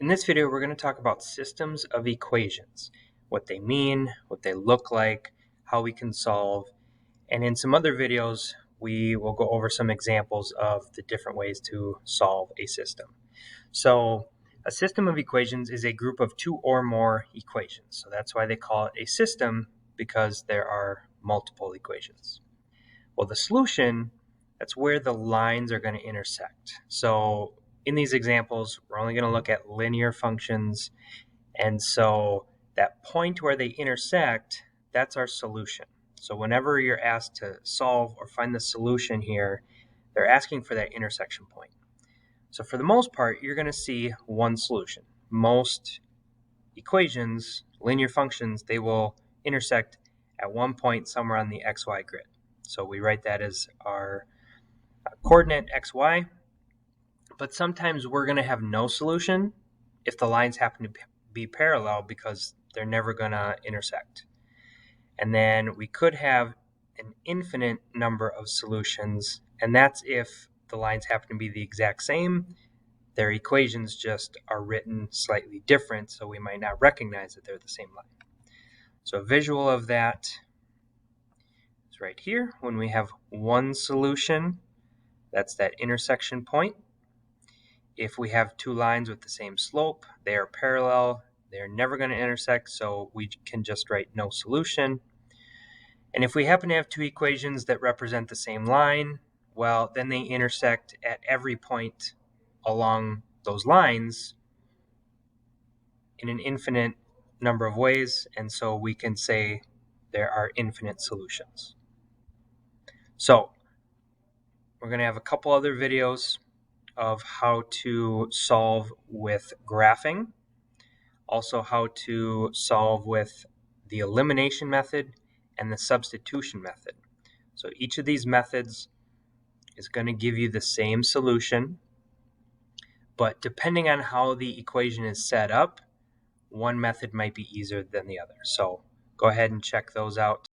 In this video, we're going to talk about systems of equations, what they mean, what they look like, how we can solve, and in some other videos, we will go over some examples of the different ways to solve a system. So a system of equations is a group of two or more equations. So that's why they call it a system, because there are multiple equations. Well, the solution, that's where the lines are going to intersect. So in these examples, we're only going to look at linear functions. And so that point where they intersect, that's our solution. So whenever you're asked to solve or find the solution here, they're asking for that intersection point. So for the most part, you're going to see one solution. Most equations, linear functions, they will intersect at one point somewhere on the xy grid. So we write that as our coordinate xy, but sometimes we're going to have no solution if the lines happen to be parallel because they're never going to intersect. And then we could have an infinite number of solutions, and that's if the lines happen to be the exact same. Their equations just are written slightly different, so we might not recognize that they're the same line. So a visual of that is right here. When we have one solution, that's that intersection point. If we have two lines with the same slope, they are parallel, they're never going to intersect, so we can just write no solution. And if we happen to have two equations that represent the same line, well, then they intersect at every point along those lines in an infinite number of ways, and so we can say there are infinite solutions. So we're going to have a couple other videos of how to solve with graphing, also how to solve with the elimination method and the substitution method. So each of these methods is going to give you the same solution, but depending on how the equation is set up, one method might be easier than the other. So go ahead and check those out.